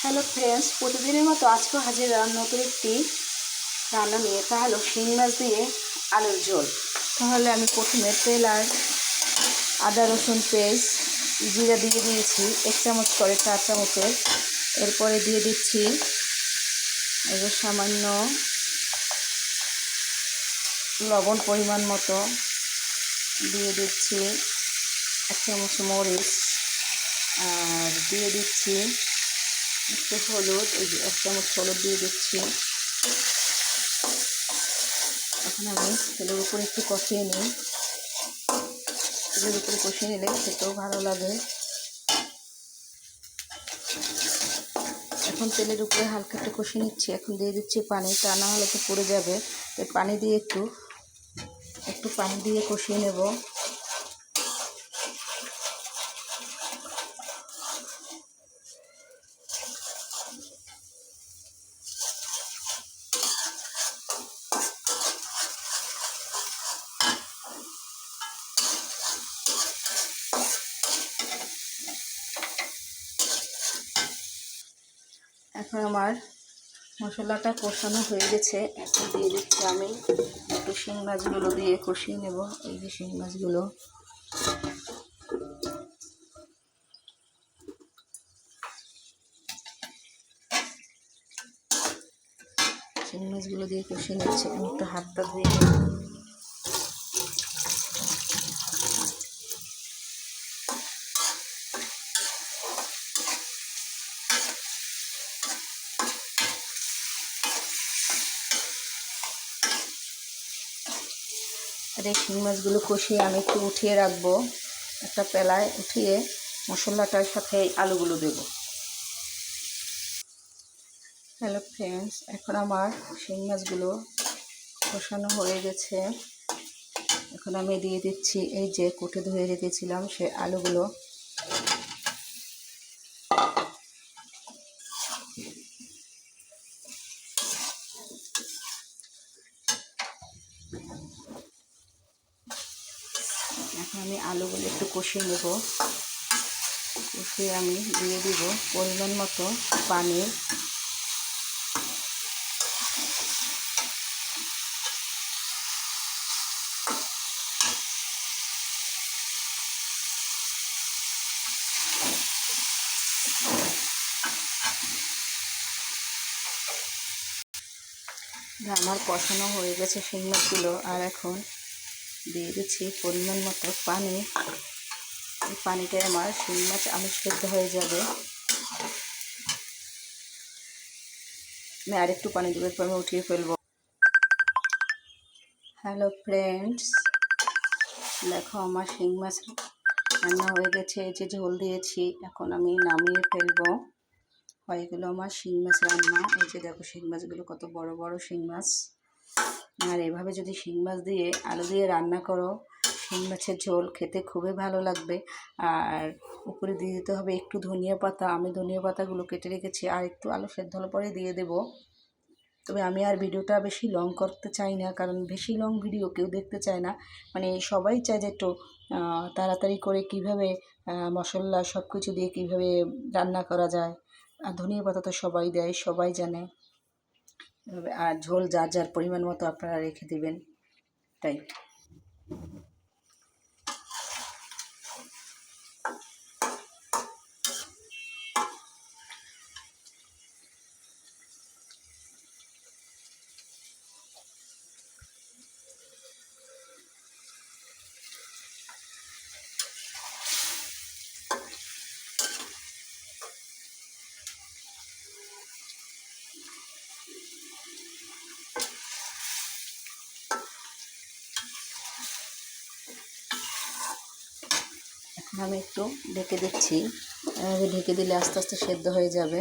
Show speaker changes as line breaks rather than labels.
Hello friends, প্রতিদিনের মতো আজকেও হাজির নতুন একটি রান্না নিয়ে। তা হলো শিং মাছ দিয়ে আলুর ঝোল। তাহলে আমি প্রথমে তেল আর আদা রসুন পেস্ট জিরা দিয়ে দিয়েছি 1 চামচ করে, 4 চামচের। এরপরে দিয়ে দিচ্ছি সামান্য লবণ পরিমাণ মতো, দিয়ে দিচ্ছি 1 চামচ মরিচ, আর দিয়ে দিচ্ছি একটু হলুদ, 1 চামচ হলুদ দিয়ে দিচ্ছি। এখন আমি তেলের উপরে একটু কষিয়ে নিই। তেলের উপরে কষিয়ে নিলে খেতেও ভালো লাগে। এখন তেলের উপরে হালকা একটু কষিয়ে নিচ্ছি। এখন দিয়ে দিচ্ছি পানি, তা না হলে তো পড়ে যাবে। তাই পানি দিয়ে একটু পানি দিয়ে কষিয়ে নেব। এখন আমার মশলাটা কষানো হয়ে গেছে। এখন দিয়ে দিচ্ছি আমি একটু শিং মাছগুলো দিয়ে কষিয়ে নেব। এই যে শিং মাছগুলো, দিয়ে কষিয়ে নিচ্ছি। আমি একটু হাতটা ধুয়ে নেব। আর এই শিং মাছগুলো কষিয়ে আমি একটু উঠিয়ে রাখবো, একটা পেলায় উঠিয়ে মশলাটার সাথে আলুগুলো দেব। হ্যালো ফ্রেন্ডস, এখন আমার শিং মাছগুলো কষানো হয়ে গেছে। এখন আমি দিয়ে দিচ্ছি এই যে কুটে ধুয়ে রেখেছিলাম সেই আলুগুলো। এখন আমি আলুগুলো একটু কষিয়ে নেব। কষিয়ে আমি দিয়ে দিব পরিমাণ মতো পানি। আমার কষানো হয়ে গেছে শিং মাছগুলো। আর এখন দিয়ে দিচ্ছি পরিমাণ মতো পানি। এই পানিটায় আমার শিং মাছ আলু সেদ্ধ হয়ে যাবে। আমি আরেকটু পানি দেবো, এরপর আমি উঠিয়ে ফেলবো। হ্যালো ফ্রেন্ডস, দেখো আমার শিং মাছ রান্না হয়ে গেছে। এই যে ঝোল দিয়েছি, এখন আমি নামিয়ে ফেলবো। হয়ে গেলো আমার শিং মাছ রান্না। এই যে দেখো শিং মাছগুলো কত বড় বড় শিং মাছ। আর এভাবে যদি শিং মাছ দিয়ে আলু দিয়ে রান্না করো, শিং মাছের ঝোল খেতে খুবই ভালো লাগবে। আর উপরে দিয়ে দিতে হবে একটু ধনিয়া পাতা। আমি ধনিয়া পাতাগুলো কেটে রেখেছি, আর একটু আলু সেদ্ধ হলে পরে দিয়ে দেব। তবে আমি আর ভিডিওটা বেশি লং করতে চাই না, কারণ বেশি লং ভিডিও কেউ দেখতে চায় না। মানে সবাই চায় যে একটু তাড়াতাড়ি করে কিভাবে মশলা সব কিছু দিয়ে কিভাবে রান্না করা যায়। আর ধনিয়া পাতা তো সবাই দেয়, সবাই জানে। আর ঝোল যার যার পরিমাণ মতো আপনারা রেখে দেবেন, তাই। এখন আমি একটু ঢেকে দিচ্ছি। ঢেকে দিলে আস্তে আস্তে সেদ্ধ হয়ে যাবে।